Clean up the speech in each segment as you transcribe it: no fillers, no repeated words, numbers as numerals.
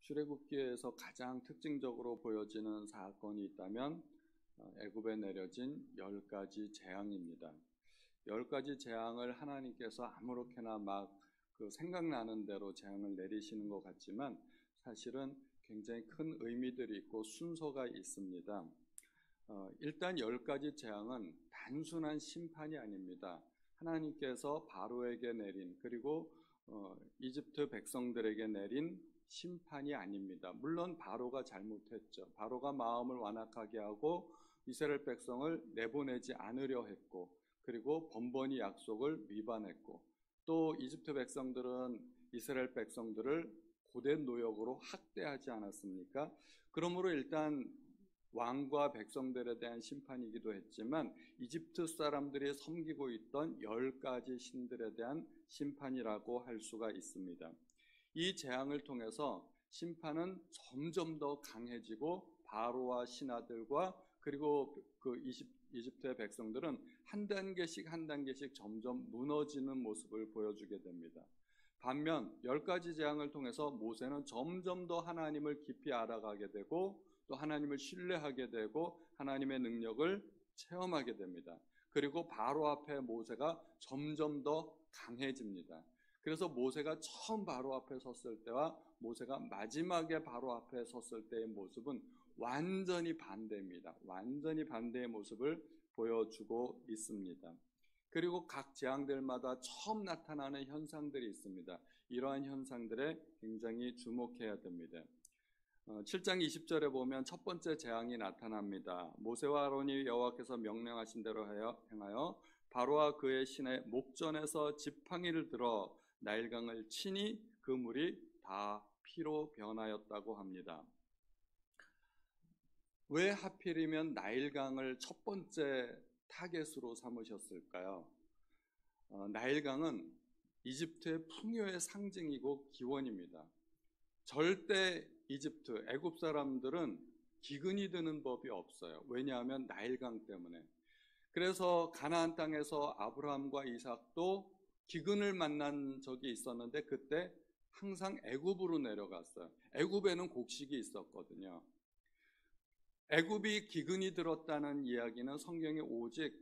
출애굽기에서 가장 특징적으로 보여지는 사건이 있다면 애굽에 내려진 10가지 재앙입니다. 10가지 재앙을 하나님께서 아무렇게나 막 생각나는 대로 재앙을 내리시는 것 같지만 사실은 굉장히 큰 의미들이 있고 순서가 있습니다. 일단 10가지 재앙은 단순한 심판이 아닙니다. 하나님께서 바로에게 내린 그리고 이집트 백성들에게 내린 심판이 아닙니다. 물론 바로가 잘못했죠. 바로가 마음을 완악하게 하고 이스라엘 백성을 내보내지 않으려 했고, 그리고 번번이 약속을 위반했고, 또 이집트 백성들은 이스라엘 백성들을 고된 노역으로 학대하지 않았습니까? 그러므로 일단 왕과 백성들에 대한 심판이기도 했지만 이집트 사람들이 섬기고 있던 10가지 신들에 대한 심판이라고 할 수가 있습니다. 이 재앙을 통해서 심판은 점점 더 강해지고 바로와 신하들과 그리고 이집트의 백성들은 한 단계씩 한 단계씩 점점 무너지는 모습을 보여주게 됩니다. 반면 10가지 재앙을 통해서 모세는 점점 더 하나님을 깊이 알아가게 되고 또 하나님을 신뢰하게 되고 하나님의 능력을 체험하게 됩니다. 그리고 바로 앞에 모세가 점점 더 강해집니다. 그래서 모세가 처음 바로 앞에 섰을 때와 모세가 마지막에 바로 앞에 섰을 때의 모습은 완전히 반대입니다. 완전히 반대의 모습을 보여주고 있습니다. 그리고 각 재앙들마다 처음 나타나는 현상들이 있습니다. 이러한 현상들에 굉장히 주목해야 됩니다. 7장 20절에 보면 첫 번째 재앙이 나타납니다. 모세와 아론이 여호와께서 명령하신 대로 행하여 바로와 그의 신의 목전에서 지팡이를 들어 나일강을 치니 그 물이 다 피로 변하였다고 합니다. 왜 하필이면 나일강을 첫 번째 타겟으로 삼으셨을까요? 나일강은 이집트의 풍요의 상징이고 기원입니다. 절대 이집트, 애굽 사람들은 기근이 드는 법이 없어요. 왜냐하면 나일강 때문에. 그래서 가나안 땅에서 아브라함과 이삭도 기근을 만난 적이 있었는데 그때 항상 애굽으로 내려갔어요. 애굽에는 곡식이 있었거든요. 애굽이 기근이 들었다는 이야기는 성경에 오직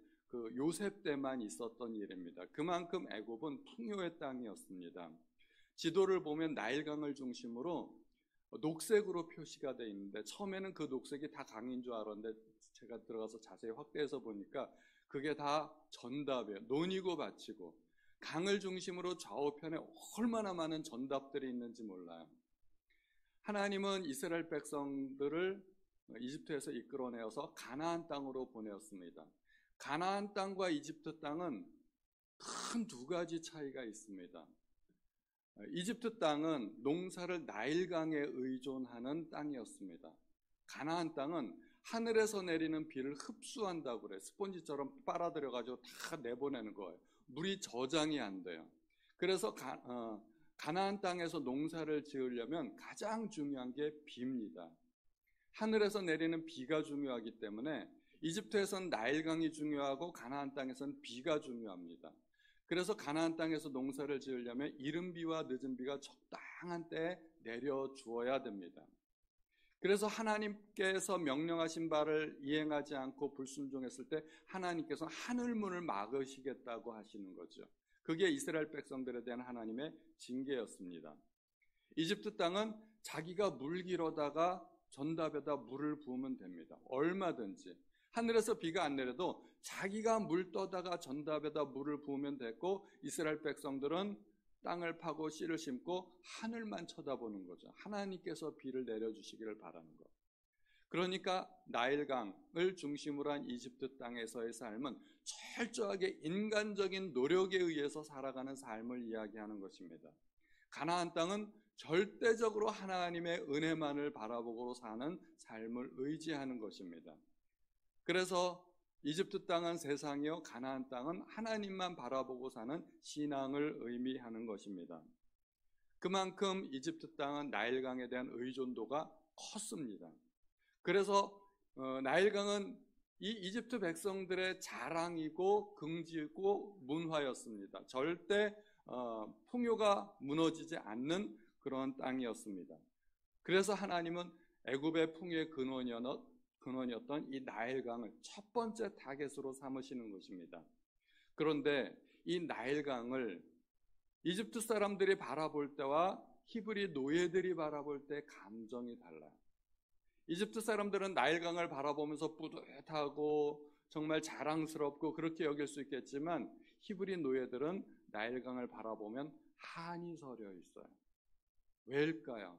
요셉 때만 있었던 일입니다. 그만큼 애굽은 풍요의 땅이었습니다. 지도를 보면 나일강을 중심으로 녹색으로 표시가 되어 있는데 처음에는 그 녹색이 다 강인 줄 알았는데 제가 들어가서 자세히 확대해서 보니까 그게 다 전답이에요. 논이고 밭이고 강을 중심으로 좌우편에 얼마나 많은 전답들이 있는지 몰라요. 하나님은 이스라엘 백성들을 이집트에서 이끌어내어서 가나안 땅으로 보내었습니다. 가나안 땅과 이집트 땅은 큰 두 가지 차이가 있습니다. 이집트 땅은 농사를 나일강에 의존하는 땅이었습니다. 가나안 땅은 하늘에서 내리는 비를 흡수한다고 그래요. 스폰지처럼 빨아들여가지고 다 내보내는 거예요. 물이 저장이 안 돼요. 그래서 가나안 땅에서 농사를 지으려면 가장 중요한 게 비입니다. 하늘에서 내리는 비가 중요하기 때문에 이집트에서는 나일강이 중요하고 가나안 땅에서는 비가 중요합니다. 그래서 가나안 땅에서 농사를 지으려면 이른 비와 늦은 비가 적당한 때에 내려주어야 됩니다. 그래서 하나님께서 명령하신 바를 이행하지 않고 불순종했을 때 하나님께서 하늘문을 막으시겠다고 하시는 거죠. 그게 이스라엘 백성들에 대한 하나님의 징계였습니다. 이집트 땅은 자기가 물기로다가 전답에다 물을 부으면 됩니다. 얼마든지. 하늘에서 비가 안 내려도 자기가 물 떠다가 전답에다 물을 부으면 됐고 이스라엘 백성들은 땅을 파고 씨를 심고 하늘만 쳐다보는 거죠. 하나님께서 비를 내려주시기를 바라는 것. 그러니까 나일강을 중심으로 한 이집트 땅에서의 삶은 철저하게 인간적인 노력에 의해서 살아가는 삶을 이야기하는 것입니다. 가나안 땅은 절대적으로 하나님의 은혜만을 바라보고 사는 삶을 의지하는 것입니다. 그래서 이집트 땅은 세상이요 가나안 땅은 하나님만 바라보고 사는 신앙을 의미하는 것입니다. 그만큼 이집트 땅은 나일강에 대한 의존도가 컸습니다. 그래서 나일강은 이 이집트 백성들의 자랑이고 긍지고 문화였습니다. 절대 풍요가 무너지지 않는 그런 땅이었습니다. 그래서 하나님은 애굽의 풍요의 근원이었던 이 나일강을 첫 번째 타겟으로 삼으시는 것입니다. 그런데 이 나일강을 이집트 사람들이 바라볼 때와 히브리 노예들이 바라볼 때 감정이 달라요. 이집트 사람들은 나일강을 바라보면서 뿌듯하고 정말 자랑스럽고 그렇게 여길 수 있겠지만 히브리 노예들은 나일강을 바라보면 한이 서려 있어요. 왜일까요?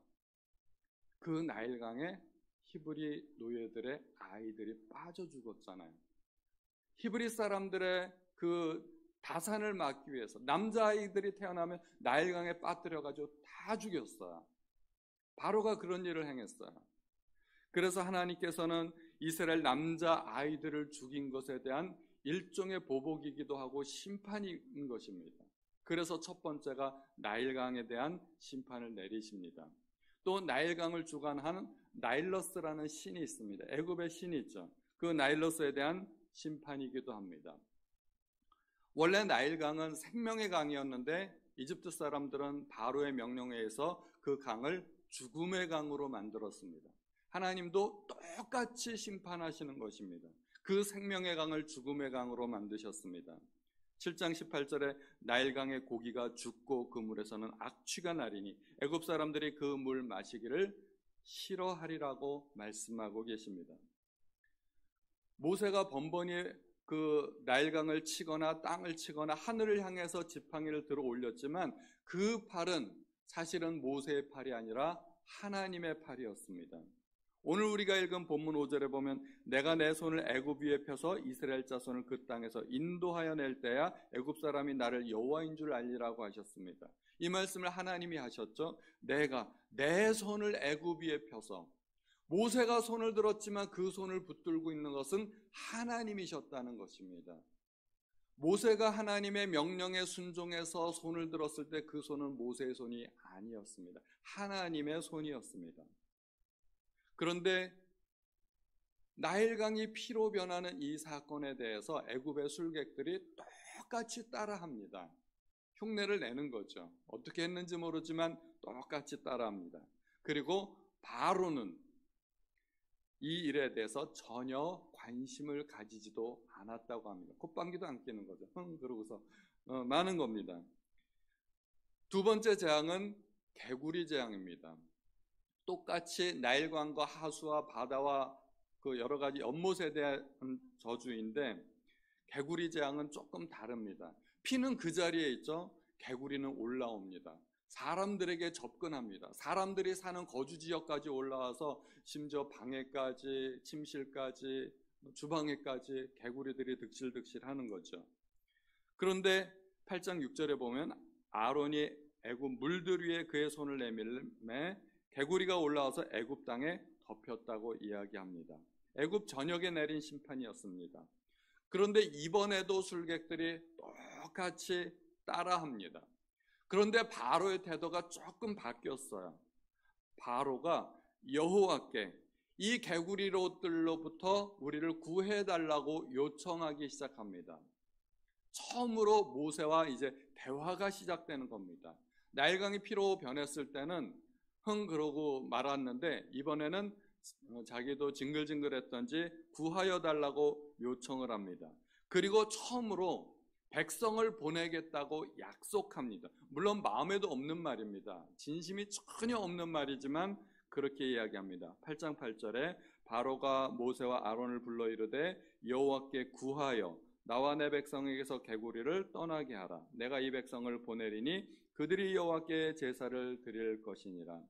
그 나일강에 히브리 노예들의 아이들이 빠져 죽었잖아요. 히브리 사람들의 그 다산을 막기 위해서 남자아이들이 태어나면 나일강에 빠뜨려가지고 다 죽였어요. 바로가 그런 일을 행했어요. 그래서 하나님께서는 이스라엘 남자아이들을 죽인 것에 대한 일종의 보복이기도 하고 심판인 것입니다. 그래서 첫 번째가 나일강에 대한 심판을 내리십니다. 또 나일강을 주관하는 나일러스라는 신이 있습니다. 애굽의 신이 있죠. 그 나일러스에 대한 심판이기도 합니다. 원래 나일강은 생명의 강이었는데 이집트 사람들은 바로의 명령에 의해서 그 강을 죽음의 강으로 만들었습니다. 하나님도 똑같이 심판하시는 것입니다. 그 생명의 강을 죽음의 강으로 만드셨습니다. 7장 18절에 나일강의 고기가 죽고 그 물에서는 악취가 나리니 애굽 사람들이 그 물 마시기를 싫어하리라고 말씀하고 계십니다. 모세가 번번이 그 나일강을 치거나 땅을 치거나 하늘을 향해서 지팡이를 들어 올렸지만 그 팔은 사실은 모세의 팔이 아니라 하나님의 팔이었습니다. 오늘 우리가 읽은 본문 5절에 보면 내가 내 손을 애굽 위에 펴서 이스라엘 자손을 그 땅에서 인도하여 낼 때야 애굽 사람이 나를 여호와인 줄 알리라고 하셨습니다. 이 말씀을 하나님이 하셨죠. 내가 내 손을 애굽 위에 펴서, 모세가 손을 들었지만 그 손을 붙들고 있는 것은 하나님이셨다는 것입니다. 모세가 하나님의 명령에 순종해서 손을 들었을 때 그 손은 모세의 손이 아니었습니다. 하나님의 손이었습니다. 그런데 나일강이 피로 변하는 이 사건에 대해서 애굽의 술객들이 똑같이 따라합니다. 흉내를 내는 거죠. 어떻게 했는지 모르지만 똑같이 따라합니다. 그리고 바로는 이 일에 대해서 전혀 관심을 가지지도 않았다고 합니다. 콧방귀도 안 뀌는 거죠. 그러고서 많은 겁니다. 두 번째 재앙은 개구리 재앙입니다. 똑같이 나일강과 하수와 바다와 그 여러 가지 연못에 대한 저주인데 개구리 재앙은 조금 다릅니다. 피는 그 자리에 있죠. 개구리는 올라옵니다. 사람들에게 접근합니다. 사람들이 사는 거주 지역까지 올라와서 심지어 방에까지, 침실까지, 주방에까지 개구리들이 득실득실 하는 거죠. 그런데 8장 6절에 보면 아론이 애굽 물들 위에 그의 손을 내밀매 개구리가 올라와서 애굽 땅에 덮였다고 이야기합니다. 애굽 전역에 내린 심판이었습니다. 그런데 이번에도 술객들이 똑같이 따라합니다. 그런데 바로의 태도가 조금 바뀌었어요. 바로가 여호와께 이 개구리들로부터 우리를 구해달라고 요청하기 시작합니다. 처음으로 모세와 이제 대화가 시작되는 겁니다. 나일강이 피로 변했을 때는 그러고 말았는데 이번에는 자기도 징글징글했던지 구하여 달라고 요청을 합니다. 그리고 처음으로 백성을 보내겠다고 약속합니다. 물론 마음에도 없는 말입니다. 진심이 전혀 없는 말이지만 그렇게 이야기합니다. 8장 8절에 바로가 모세와 아론을 불러 이르되 여호와께 구하여 나와 내 백성에게서 개구리를 떠나게 하라. 내가 이 백성을 보내리니 그들이 여호와께 제사를 드릴 것이니라.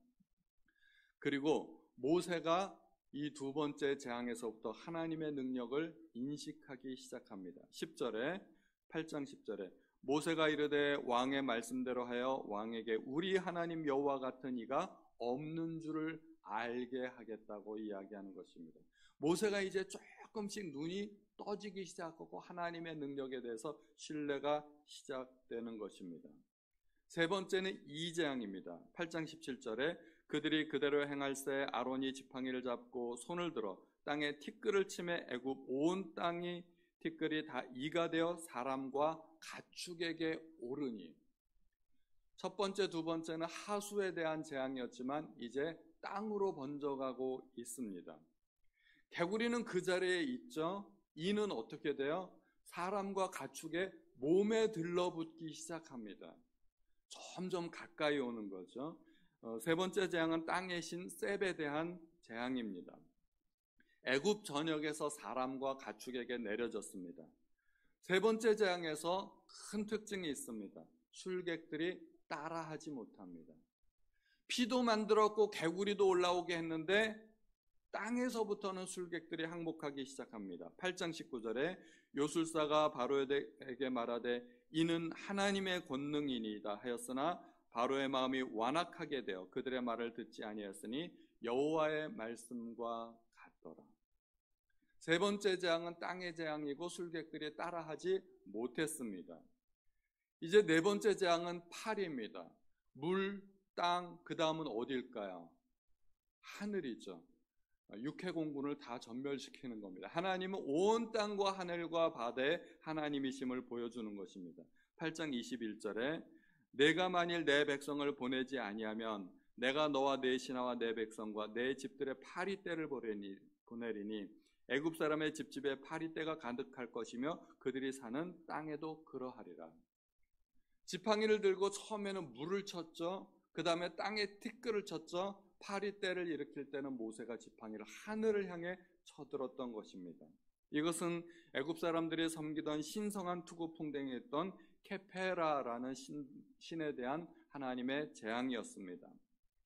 그리고 모세가 이 두 번째 재앙에서부터 하나님의 능력을 인식하기 시작합니다. 10절에 8장 10절에 모세가 이르되 왕의 말씀대로 하여 왕에게 우리 하나님 여호와 같은 이가 없는 줄을 알게 하겠다고 이야기하는 것입니다. 모세가 이제 조금씩 눈이 떠지기 시작하고 하나님의 능력에 대해서 신뢰가 시작되는 것입니다. 세 번째는 이 재앙입니다. 8장 17절에 그들이 그대로 행할새 아론이 지팡이를 잡고 손을 들어 땅에 티끌을 치매 애굽 온 땅이 티끌이 다 이가 되어 사람과 가축에게 오르니. 첫 번째, 두 번째는 하수에 대한 재앙이었지만 이제 땅으로 번져가고 있습니다. 개구리는 그 자리에 있죠. 이는 어떻게 돼요? 사람과 가축의 몸에 들러붙기 시작합니다. 점점 가까이 오는 거죠. 세 번째 재앙은 땅의 신 셋에 대한 재앙입니다. 애굽 전역에서 사람과 가축에게 내려졌습니다. 세 번째 재앙에서 큰 특징이 있습니다. 술객들이 따라하지 못합니다. 피도 만들었고 개구리도 올라오게 했는데 땅에서부터는 술객들이 항복하기 시작합니다. 8장 19절에 요술사가 바로에게 말하되 이는 하나님의 권능이니이다 하였으나 바로의 마음이 완악하게 되어 그들의 말을 듣지 아니하였으니 여호와의 말씀과 같더라. 세 번째 재앙은 땅의 재앙이고 술객들이 따라하지 못했습니다. 이제 네 번째 재앙은 파리입니다. 물, 땅, 그 다음은 어딜까요? 하늘이죠. 육해 공군을 다 전멸시키는 겁니다. 하나님은 온 땅과 하늘과 바다에 하나님이심을 보여주는 것입니다. 8장 21절에 내가 만일 내 백성을 보내지 아니하면 내가 너와 내 신하와 내 백성과 내 집들의 파리떼를 보내리니 애굽 사람의 집집에 파리떼가 가득할 것이며 그들이 사는 땅에도 그러하리라. 지팡이를 들고 처음에는 물을 쳤죠. 그 다음에 땅에 티끌을 쳤죠. 파리떼를 일으킬 때는 모세가 지팡이를 하늘을 향해 쳐들었던 것입니다. 이것은 애굽 사람들이 섬기던 신성한 투구풍뎅이였던 케페라라는 신에 대한 하나님의 재앙이었습니다.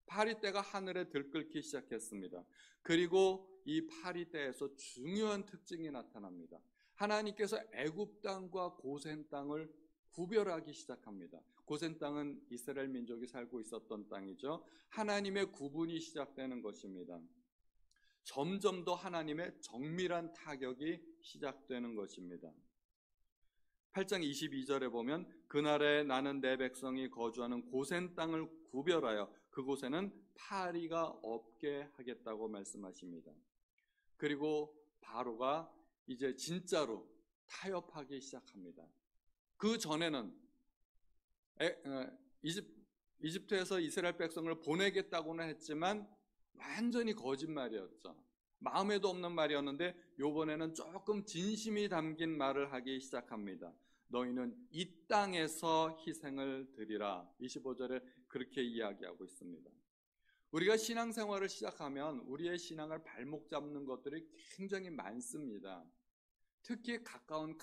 파리떼가 하늘에 들끓기 시작했습니다. 그리고 이 파리떼에서 중요한 특징이 나타납니다. 하나님께서 애굽 땅과 고센 땅을 구별하기 시작합니다. 고센 땅은 이스라엘 민족이 살고 있었던 땅이죠. 하나님의 구분이 시작되는 것입니다. 점점 더 하나님의 정밀한 타격이 시작되는 것입니다. 8장 22절에 보면 그날에 나는 내 백성이 거주하는 고센 땅을 구별하여 그곳에는 파리가 없게 하겠다고 말씀하십니다. 그리고 바로가 이제 진짜로 타협하기 시작합니다. 그 전에는 이집트에서 이스라엘 백성을 보내겠다고는 했지만 완전히 거짓말이었죠. 마음에도 없는 말이었는데 이번에는 조금 진심이 담긴 말을 하기 시작합니다. 너희는 이 땅에서 희생을 드리라. 25절에 그렇게 이야기하고 있습니다. 우리가 신앙생활을 시작하면 우리의 신앙을 발목 잡는 것들이 굉장히 많습니다. 특히 가까운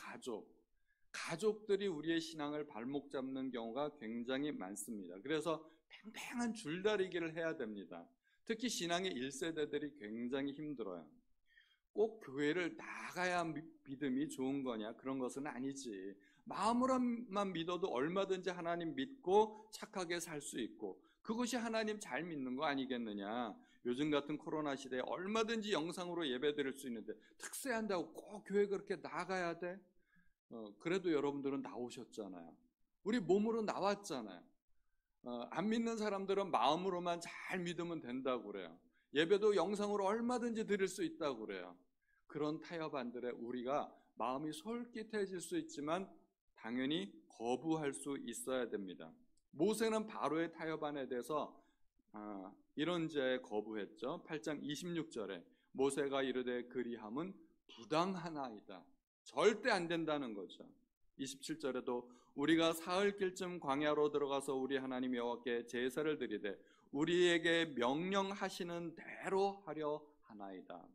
가족들이 우리의 신앙을 발목 잡는 경우가 굉장히 많습니다. 그래서 팽팽한 줄다리기를 해야 됩니다. 특히 신앙의 1세대들이 굉장히 힘들어요. 꼭 교회를 나가야 믿음이 좋은 거냐? 그런 것은 아니지. 마음으로만 믿어도 얼마든지 하나님 믿고 착하게 살 수 있고 그것이 하나님 잘 믿는 거 아니겠느냐? 요즘 같은 코로나 시대에 얼마든지 영상으로 예배 드릴 수 있는데 특세한다고 꼭 교회 그렇게 나가야 돼? 그래도 여러분들은 나오셨잖아요. 우리 몸으로 나왔잖아요. 안 믿는 사람들은 마음으로만 잘 믿으면 된다고 그래요. 예배도 영상으로 얼마든지 드릴 수 있다고 그래요. 그런 타협안들에 우리가 마음이 솔깃해질 수 있지만 당연히 거부할 수 있어야 됩니다. 모세는 바로의 타협안에 대해서 이런 죄에 거부했죠. 8장 26절에 모세가 이르되 그리함은 부당하나이다. 절대 안 된다는 거죠. 27절에도 우리가 사흘길쯤 광야로 들어가서 우리 하나님 여호와께 제사를 드리되 우리에게 명령하시는 대로 하려 하나이다.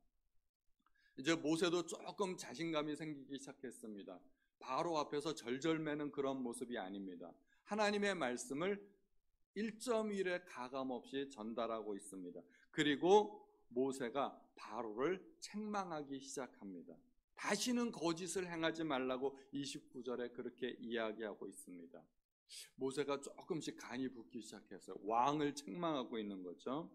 이제 모세도 조금 자신감이 생기기 시작했습니다. 바로 앞에서 절절매는 그런 모습이 아닙니다. 하나님의 말씀을 1.1의 가감없이 전달하고 있습니다. 그리고 모세가 바로를 책망하기 시작합니다. 다시는 거짓을 행하지 말라고 29절에 그렇게 이야기하고 있습니다. 모세가 조금씩 간이 붙기 시작했어요. 왕을 책망하고 있는 거죠.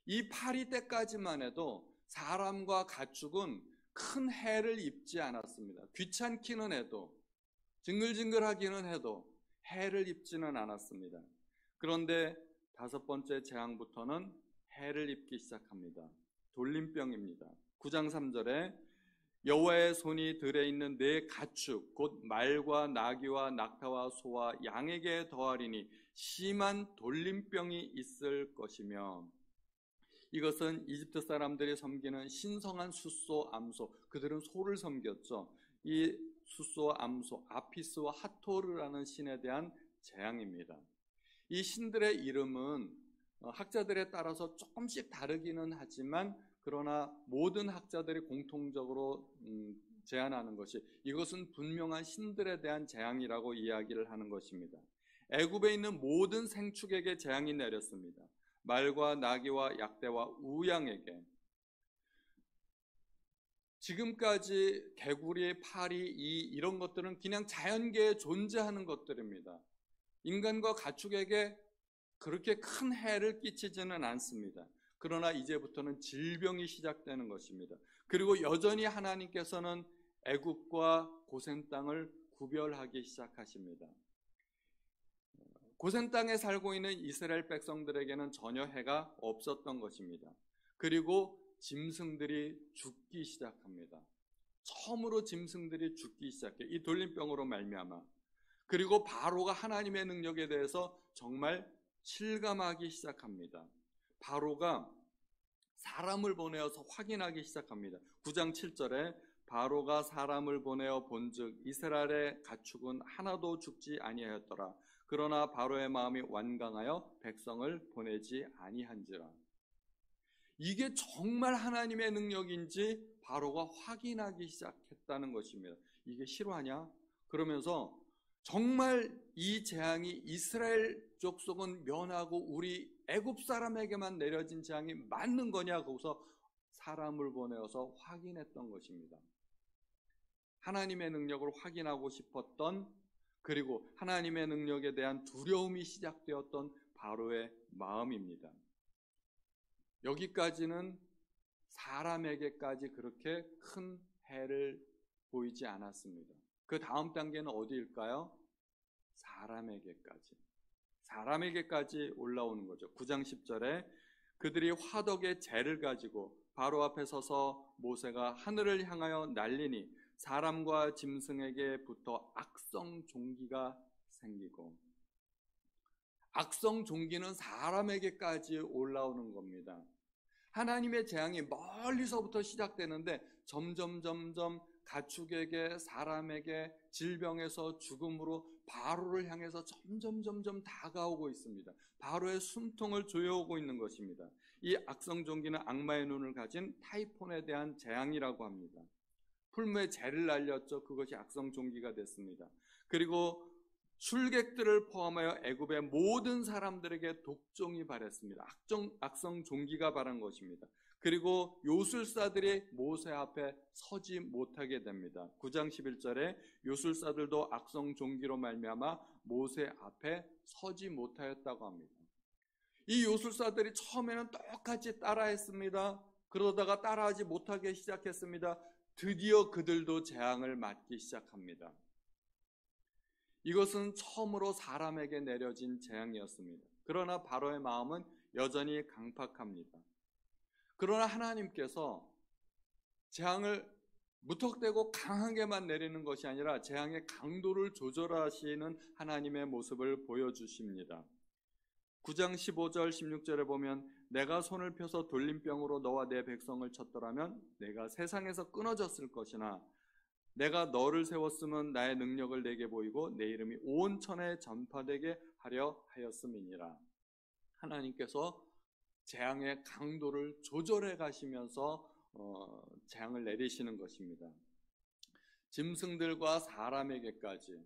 이 파리 때까지만 해도 사람과 가축은 큰 해를 입지 않았습니다. 귀찮기는 해도 징글징글하기는 해도 해를 입지는 않았습니다. 그런데 다섯 번째 재앙부터는 해를 입기 시작합니다. 돌림병입니다. 9장 3절에 여호와의 손이 들에 있는 네 가축 곧 말과 나귀와 낙타와 소와 양에게 더하리니 심한 돌림병이 있을 것이며 이것은 이집트 사람들이 섬기는 신성한 숫소, 암소, 그들은 소를 섬겼죠. 이 숫소, 암소, 아피스와 하토르라는 신에 대한 재앙입니다. 이 신들의 이름은 학자들에 따라서 조금씩 다르기는 하지만 그러나 모든 학자들이 공통적으로 제안하는 것이 이것은 분명한 신들에 대한 재앙이라고 이야기를 하는 것입니다. 애굽에 있는 모든 생축에게 재앙이 내렸습니다. 말과 나귀와 약대와 우양에게. 지금까지 개구리, 파리, 이런 것들은 그냥 자연계에 존재하는 것들입니다. 인간과 가축에게 그렇게 큰 해를 끼치지는 않습니다. 그러나 이제부터는 질병이 시작되는 것입니다. 그리고 여전히 하나님께서는 애굽과 고센 땅을 구별하기 시작하십니다. 고센 땅에 살고 있는 이스라엘 백성들에게는 전혀 해가 없었던 것입니다. 그리고 짐승들이 죽기 시작합니다. 처음으로 짐승들이 죽기 시작해. 이 돌림병으로 말미암아. 그리고 바로가 하나님의 능력에 대해서 정말 실감하기 시작합니다. 바로가 사람을 보내어서 확인하기 시작합니다. 9장 7절에 바로가 사람을 보내어 본즉 이스라엘의 가축은 하나도 죽지 아니하였더라. 그러나 바로의 마음이 완강하여 백성을 보내지 아니한지라. 이게 정말 하나님의 능력인지 바로가 확인하기 시작했다는 것입니다. 이게 실화냐? 그러면서 정말 이 재앙이 이스라엘 족속은 면하고 우리 애굽 사람에게만 내려진 재앙이 맞는 거냐? 거기서 사람을 보내어서 확인했던 것입니다. 하나님의 능력을 확인하고 싶었던, 그리고 하나님의 능력에 대한 두려움이 시작되었던 바로의 마음입니다. 여기까지는 사람에게까지 그렇게 큰 해를 보이지 않았습니다. 그 다음 단계는 어디일까요? 사람에게까지 올라오는 거죠. 9장 10절에 그들이 화덕의 재를 가지고 바로 앞에 서서 모세가 하늘을 향하여 날리니 사람과 짐승에게 붙어 악성 종기가 생기고, 악성 종기는 사람에게까지 올라오는 겁니다. 하나님의 재앙이 멀리서부터 시작되는데 점점 가축에게, 사람에게, 질병에서 죽음으로 바로를 향해서 점점 다가오고 있습니다. 바로의 숨통을 조여오고 있는 것입니다. 이 악성 종기는 악마의 눈을 가진 타이폰에 대한 재앙이라고 합니다. 풀무에 재를 날렸죠. 그것이 악성 종기가 됐습니다. 그리고 술객들을 포함하여 애굽의 모든 사람들에게 독종이 발했습니다. 악성 종기가 발한 것입니다. 그리고 요술사들이 모세 앞에 서지 못하게 됩니다. 9장 11절에 요술사들도 악성 종기로 말미암아 모세 앞에 서지 못하였다고 합니다. 이 요술사들이 처음에는 똑같이 따라했습니다. 그러다가 따라하지 못하게 시작했습니다. 드디어 그들도 재앙을 맞기 시작합니다. 이것은 처음으로 사람에게 내려진 재앙이었습니다. 그러나 바로의 마음은 여전히 강팍합니다. 그러나 하나님께서 재앙을 무턱대고 강하게만 내리는 것이 아니라 재앙의 강도를 조절하시는 하나님의 모습을 보여주십니다. 9장 15절 16절에 보면 내가 손을 펴서 돌림병으로 너와 내 백성을 쳤더라면 내가 세상에서 끊어졌을 것이나 내가 너를 세웠으면 나의 능력을 내게 보이고 내 이름이 온 천하에 전파되게 하려 하였음이니라. 하나님께서 재앙의 강도를 조절해 가시면서 재앙을 내리시는 것입니다. 짐승들과 사람에게까지.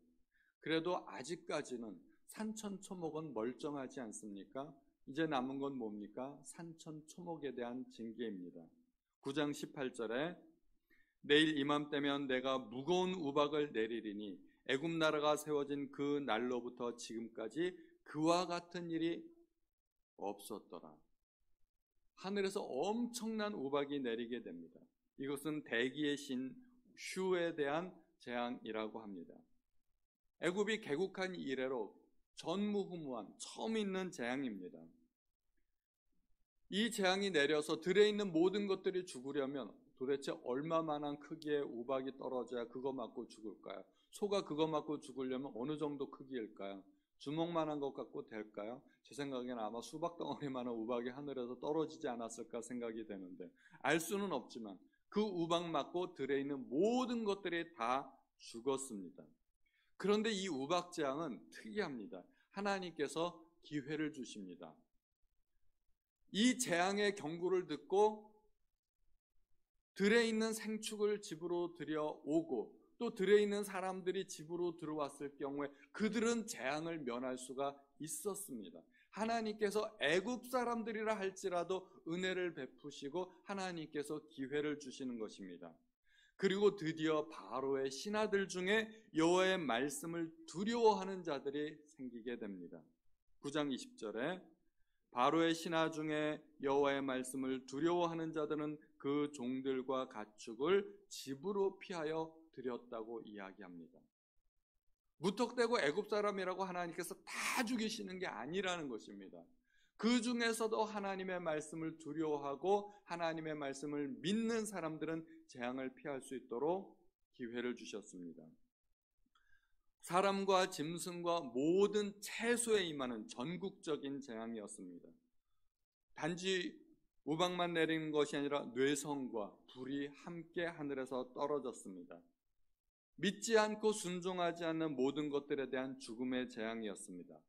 그래도 아직까지는 산천초목은 멀쩡하지 않습니까? 이제 남은 건 뭡니까? 산천초목에 대한 징계입니다. 9장 18절에 내일 이맘때면 내가 무거운 우박을 내리리니 애굽 나라가 세워진 그 날로부터 지금까지 그와 같은 일이 없었더라. 하늘에서 엄청난 우박이 내리게 됩니다. 이것은 대기의 신 슈에 대한 재앙이라고 합니다. 애굽이 개국한 이래로 전무후무한 처음 있는 재앙입니다. 이 재앙이 내려서 들에 있는 모든 것들이 죽으려면 도대체 얼마만한 크기의 우박이 떨어져야 그거 맞고 죽을까요? 소가 그거 맞고 죽으려면 어느 정도 크기일까요? 주먹만한 것 같고 될까요? 제 생각에는 아마 수박 덩어리만한 우박이 하늘에서 떨어지지 않았을까 생각이 되는데, 알 수는 없지만 그 우박 맞고 들에 있는 모든 것들이 다 죽었습니다. 그런데 이 우박 재앙은 특이합니다. 하나님께서 기회를 주십니다. 이 재앙의 경고를 듣고 들에 있는 생축을 집으로 들여오고 또 들에 있는 사람들이 집으로 들어왔을 경우에 그들은 재앙을 면할 수가 있었습니다. 하나님께서 애굽 사람들이라 할지라도 은혜를 베푸시고 하나님께서 기회를 주시는 것입니다. 그리고 드디어 바로의 신하들 중에 여호와의 말씀을 두려워하는 자들이 생기게 됩니다. 9장 20절에 바로의 신하 중에 여호와의 말씀을 두려워하는 자들은 그 종들과 가축을 집으로 피하여 들였다고 이야기합니다. 무턱대고 애굽 사람이라고 하나님께서 다 죽이시는 게 아니라는 것입니다. 그 중에서도 하나님의 말씀을 두려워하고 하나님의 말씀을 믿는 사람들은 재앙을 피할 수 있도록 기회를 주셨습니다. 사람과 짐승과 모든 채소에 임하는 전국적인 재앙이었습니다. 단지 우박만 내리는 것이 아니라 뇌성과 불이 함께 하늘에서 떨어졌습니다. 믿지 않고 순종하지 않는 모든 것들에 대한 죽음의 재앙이었습니다.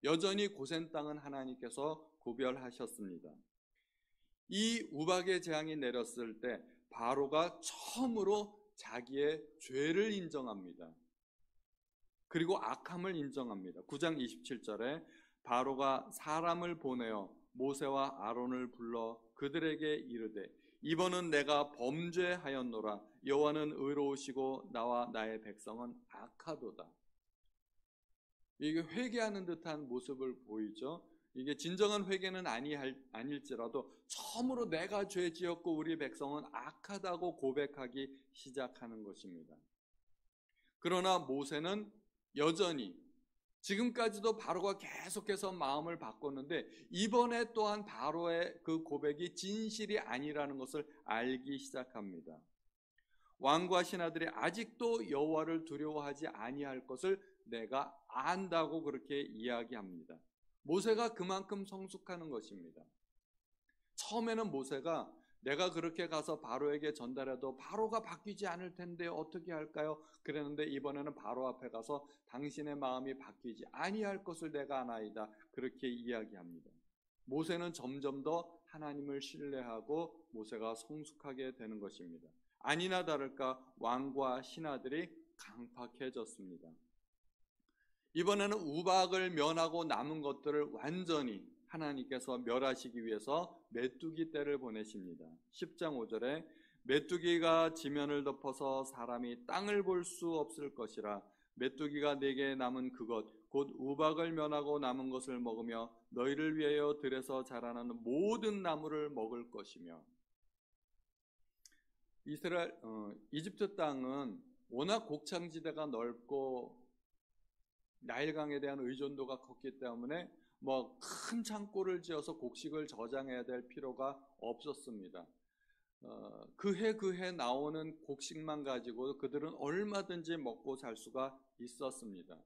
여전히 고센 땅은 하나님께서 구별하셨습니다. 이 우박의 재앙이 내렸을 때 바로가 처음으로 자기의 죄를 인정합니다. 그리고 악함을 인정합니다. 9장 27절에 바로가 사람을 보내어 모세와 아론을 불러 그들에게 이르되 이번은 내가 범죄하였노라. 여호와는 의로우시고 나와 나의 백성은 악하도다. 이게 회개하는 듯한 모습을 보이죠. 이게 진정한 회개는 아닐지라도 처음으로 내가 죄 지었고 우리 백성은 악하다고 고백하기 시작하는 것입니다. 그러나 모세는 여전히 지금까지도 바로가 계속해서 마음을 바꿨는데 이번에 또한 바로의 그 고백이 진실이 아니라는 것을 알기 시작합니다. 왕과 신하들이 아직도 여호와를 두려워하지 아니할 것을 내가 안다고 그렇게 이야기합니다. 모세가 그만큼 성숙하는 것입니다. 처음에는 모세가 내가 그렇게 가서 바로에게 전달해도 바로가 바뀌지 않을 텐데 어떻게 할까요? 그랬는데 이번에는 바로 앞에 가서 당신의 마음이 바뀌지 아니할 것을 내가 아나이다 그렇게 이야기합니다. 모세는 점점 더 하나님을 신뢰하고 모세가 성숙하게 되는 것입니다. 아니나 다를까 왕과 신하들이 강팍해졌습니다. 이번에는 우박을 면하고 남은 것들을 완전히 하나님께서 멸하시기 위해서 메뚜기 떼를 보내십니다. 10장 5절에 메뚜기가 지면을 덮어서 사람이 땅을 볼 수 없을 것이라. 메뚜기가 내게 남은 그것 곧 우박을 면하고 남은 것을 먹으며 너희를 위하여 들에서 자라나는 모든 나무를 먹을 것이며. 이집트 땅은 워낙 곡창지대가 넓고 나일강에 대한 의존도가 컸기 때문에 큰 창고를 지어서 곡식을 저장해야 될 필요가 없었습니다. 그해 나오는 곡식만 가지고 그들은 얼마든지 먹고 살 수가 있었습니다.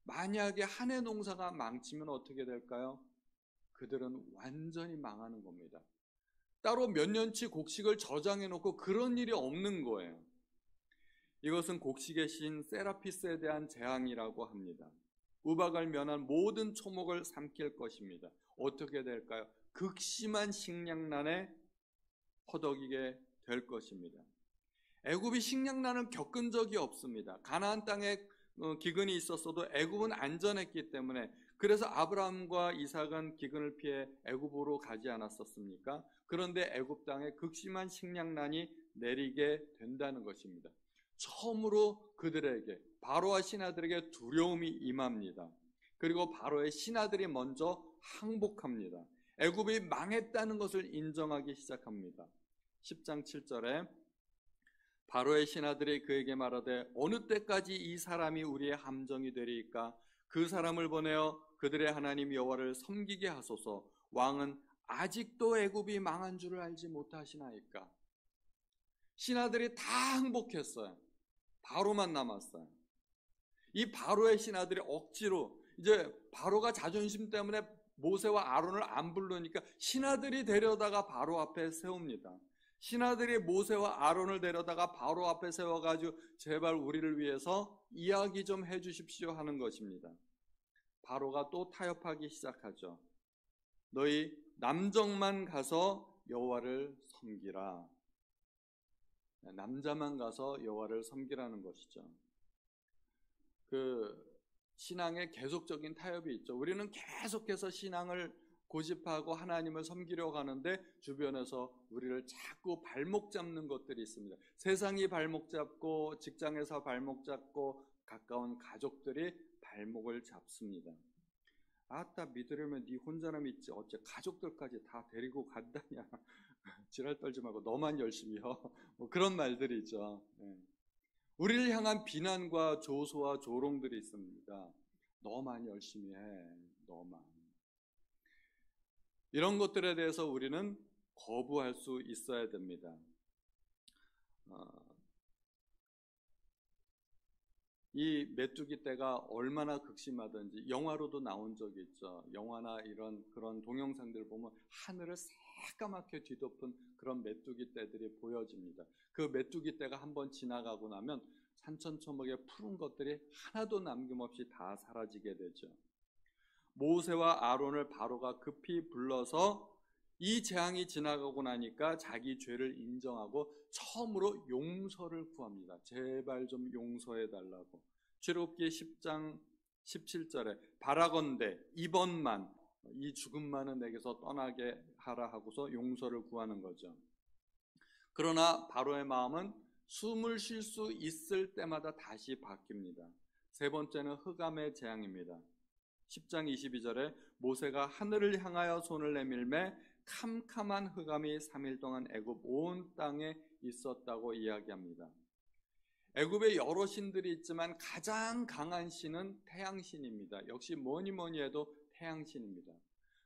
만약에 한 해 농사가 망치면 어떻게 될까요? 그들은 완전히 망하는 겁니다. 따로 몇 년치 곡식을 저장해 놓고 그런 일이 없는 거예요. 이것은 곡식의 신 세라피스에 대한 재앙이라고 합니다. 우박을 면한 모든 초목을 삼킬 것입니다. 어떻게 될까요? 극심한 식량난에 허덕이게 될 것입니다. 애굽이 식량난을 겪은 적이 없습니다. 가나안 땅에 기근이 있었어도 애굽은 안전했기 때문에 그래서 아브라함과 이삭은 기근을 피해 애굽으로 가지 않았었습니까? 그런데 애굽 땅에 극심한 식량난이 내리게 된다는 것입니다. 처음으로 그들에게 바로와 신하들에게 두려움이 임합니다. 그리고 바로의 신하들이 먼저 항복합니다. 애굽이 망했다는 것을 인정하기 시작합니다. 10장 7절에 바로의 신하들이 그에게 말하되 어느 때까지 이 사람이 우리의 함정이 되리이까? 그 사람을 보내어 그들의 하나님 여호와를 섬기게 하소서. 왕은 아직도 애굽이 망한 줄을 알지 못하시나이까? 신하들이 다 항복했어요. 바로만 남았어요. 이 바로의 신하들이 억지로 이제 바로가 자존심 때문에 모세와 아론을 안 부르니까 신하들이 데려다가 바로 앞에 세웁니다. 신하들이 모세와 아론을 데려다가 바로 앞에 세워가지고 제발 우리를 위해서 이야기 좀 해주십시오 하는 것입니다. 바로가 또 타협하기 시작하죠. 너희 남정만 가서 여호와를 섬기라. 남자만 가서 여호와를 섬기라는 것이죠. 신앙에 계속적인 타협이 있죠. 우리는 계속해서 신앙을 고집하고 하나님을 섬기려고 하는데 주변에서 우리를 자꾸 발목 잡는 것들이 있습니다. 세상이 발목 잡고 직장에서 발목 잡고 가까운 가족들이 발목을 잡습니다. 아따 믿으려면 네 혼자나 믿지 어째 가족들까지 다 데리고 간다냐. 지랄 떨지 말고 너만 열심히 해. 뭐 그런 말들이죠. 우리를 향한 비난과 조소와 조롱들이 있습니다. 너만 열심히 해. 너만. 이런 것들에 대해서 우리는 거부할 수 있어야 됩니다. 이 메뚜기 떼가 얼마나 극심하든지 영화로도 나온 적이 있죠. 영화나 그런 동영상들 보면 하늘을 새까맣게 뒤덮은 그런 메뚜기 떼들이 보여집니다. 그 메뚜기 떼가 한번 지나가고 나면 산천초목의 푸른 것들이 하나도 남김없이 다 사라지게 되죠. 모세와 아론을 바로가 급히 불러서 이 재앙이 지나가고 나니까 자기 죄를 인정하고 처음으로 용서를 구합니다. 제발 좀 용서해 달라고. 출애굽기 10장 17절에 바라건대 이번만 이 죽음만은 내게서 떠나게 하라 하고서 용서를 구하는 거죠. 그러나 바로의 마음은 숨을 쉴 수 있을 때마다 다시 바뀝니다. 세 번째는 흑암의 재앙입니다. 10장 22절에 모세가 하늘을 향하여 손을 내밀매 캄캄한 흑암이 3일 동안 애굽 온 땅에 있었다고 이야기합니다. 애굽에 여러 신들이 있지만 가장 강한 신은 태양신입니다. 역시 뭐니 해도 태양신입니다.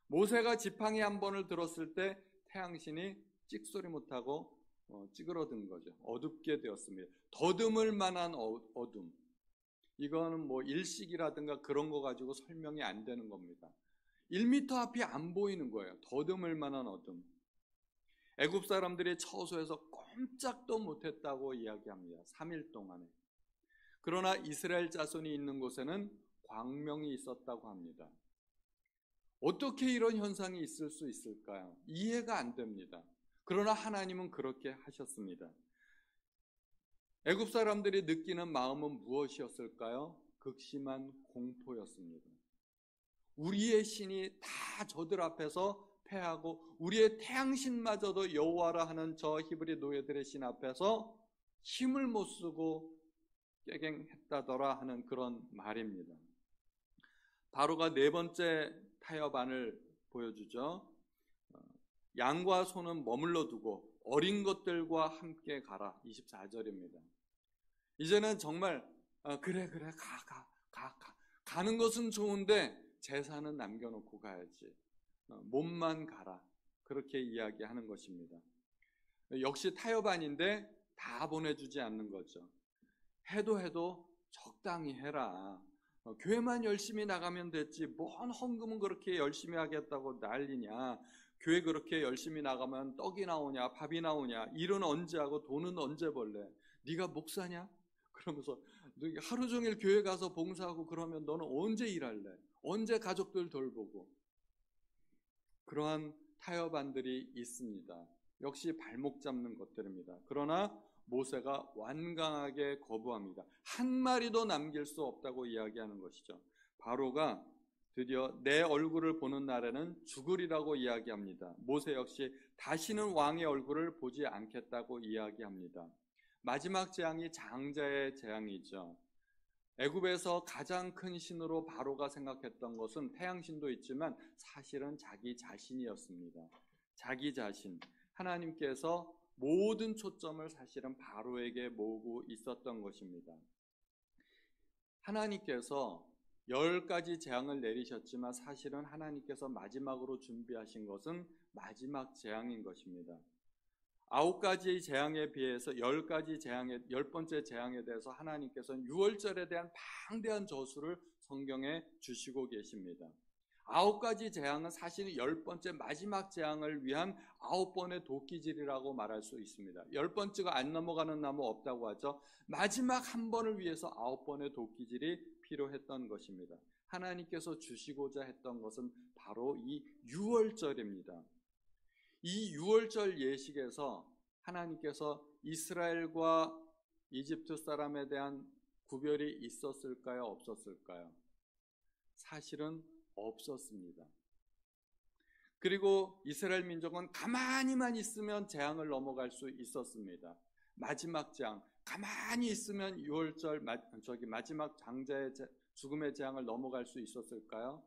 모세가 지팡이 한 번을 들었을 때 태양신이 찍소리 못하고 찌그러든 거죠. 어둡게 되었습니다. 더듬을 만한 어둠. 이거는 뭐 일식이라든가 그런 거 가지고 설명이 안 되는 겁니다. 1m 앞이 안 보이는 거예요. 더듬을 만한 어둠. 애굽 사람들이 처소에서 꼼짝도 못했다고 이야기합니다. 3일 동안에. 그러나 이스라엘 자손이 있는 곳에는 광명이 있었다고 합니다. 어떻게 이런 현상이 있을 수 있을까요? 이해가 안 됩니다. 그러나 하나님은 그렇게 하셨습니다. 애굽 사람들이 느끼는 마음은 무엇이었을까요? 극심한 공포였습니다. 우리의 신이 다 저들 앞에서 패하고 우리의 태양신마저도 여호와라 하는 저 히브리 노예들의 신 앞에서 힘을 못 쓰고 깨갱했다더라 하는 그런 말입니다. 바로가 네 번째 타협안을 보여주죠. 양과 소는 머물러 두고 어린 것들과 함께 가라. 24절입니다. 이제는 정말 그래 가. 가는 것은 좋은데 재산은 남겨놓고 가야지. 몸만 가라. 그렇게 이야기하는 것입니다. 역시 타협안인데 다 보내주지 않는 거죠. 해도 적당히 해라. 교회만 열심히 나가면 됐지 뭔 헌금은 그렇게 열심히 하겠다고 난리냐. 교회 그렇게 열심히 나가면 떡이 나오냐 밥이 나오냐. 일은 언제 하고 돈은 언제 벌래. 네가 목사냐? 그러면서 하루 종일 교회 가서 봉사하고 그러면 너는 언제 일할래? 언제 가족들 돌보고. 그러한 타협안들이 있습니다. 역시 발목 잡는 것들입니다. 그러나 모세가 완강하게 거부합니다. 한 마리도 남길 수 없다고 이야기하는 것이죠. 바로가 드디어 내 얼굴을 보는 날에는 죽으리라고 이야기합니다. 모세 역시 다시는 왕의 얼굴을 보지 않겠다고 이야기합니다. 마지막 재앙이 장자의 재앙이죠. 애굽에서 가장 큰 신으로 바로가 생각했던 것은 태양신도 있지만 사실은 자기 자신이었습니다. 자기 자신. 하나님께서 모든 초점을 사실은 바로에게 모으고 있었던 것입니다. 하나님께서 10가지 재앙을 내리셨지만 사실은 하나님께서 마지막으로 준비하신 것은 마지막 재앙인 것입니다. 9가지 재앙에 비해서 10번째 재앙에 대해서 하나님께서는 유월절에 대한 방대한 저수를 성경에 주시고 계십니다. 9가지 재앙은 사실은 10번째 마지막 재앙을 위한 9번의 도끼질이라고 말할 수 있습니다. 10번째가 안 넘어가는 나무 없다고 하죠. 마지막 한 번을 위해서 9번의 도끼질이 필요했던 것입니다. 하나님께서 주시고자 했던 것은 바로 이 유월절입니다. 이 유월절 예식에서 하나님께서 이스라엘과 이집트 사람에 대한 구별이 있었을까요? 없었을까요? 사실은 없었습니다. 그리고 이스라엘 민족은 가만히만 있으면 재앙을 넘어갈 수 있었습니다. 마지막 재앙, 가만히 있으면 유월절 마지막 장자의 죽음의 재앙을 넘어갈 수 있었을까요?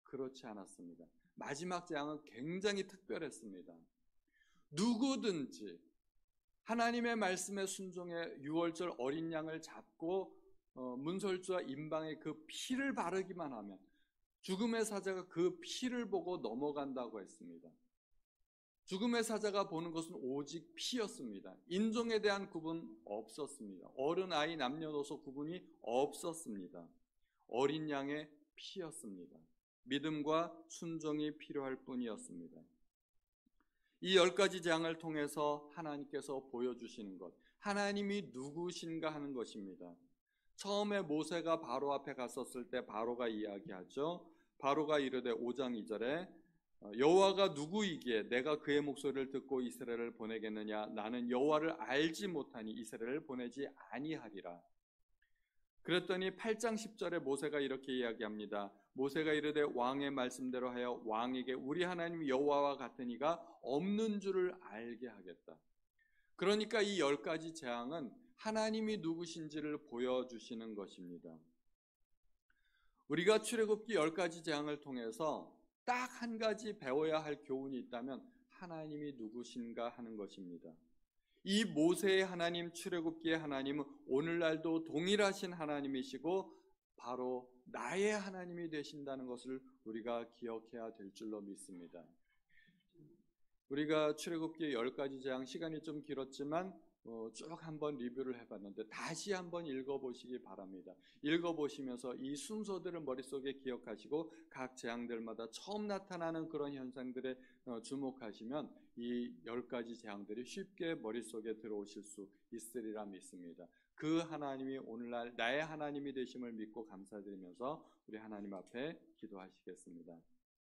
그렇지 않았습니다. 마지막 재앙은 굉장히 특별했습니다. 누구든지 하나님의 말씀에 순종해 유월절 어린 양을 잡고 문설주와 임방에 그 피를 바르기만 하면 죽음의 사자가 그 피를 보고 넘어간다고 했습니다. 죽음의 사자가 보는 것은 오직 피였습니다. 인종에 대한 구분 없었습니다. 어른, 아이, 남녀노소 구분이 없었습니다. 어린 양의 피였습니다. 믿음과 순종이 필요할 뿐이었습니다. 이 10가지 재앙을 통해서 하나님께서 보여주시는 것, 하나님이 누구신가 하는 것입니다. 처음에 모세가 바로 앞에 갔었을 때 바로가 이야기하죠. 바로가 이르되 5장 2절에 여호와가 누구이기에 내가 그의 목소리를 듣고 이스라엘을 보내겠느냐? 나는 여호와를 알지 못하니 이스라엘을 보내지 아니하리라. 그랬더니 8장 10절에 모세가 이렇게 이야기합니다. 모세가 이르되 왕의 말씀대로 하여 왕에게 우리 하나님 여호와와 같은 이가 없는 줄을 알게 하겠다. 그러니까 이 10가지 재앙은 하나님이 누구신지를 보여주시는 것입니다. 우리가 출애굽기 10가지 재앙을 통해서 딱 한 가지 배워야 할 교훈이 있다면 하나님이 누구신가 하는 것입니다. 이 모세의 하나님, 출애굽기의 하나님은 오늘날도 동일하신 하나님이시고 바로 나의 하나님이 되신다는 것을 우리가 기억해야 될 줄로 믿습니다. 우리가 출애굽기 10가지 재앙 시간이 좀 길었지만 쭉 한번 리뷰를 해봤는데 다시 한번 읽어보시기 바랍니다. 읽어보시면서 이 순서들을 머릿속에 기억하시고 각 재앙들마다 처음 나타나는 그런 현상들에 주목하시면 이 10가지 재앙들이 쉽게 머릿속에 들어오실 수 있으리라 믿습니다. 그 하나님이 오늘날 나의 하나님이 되심을 믿고 감사드리면서 우리 하나님 앞에 기도하시겠습니다.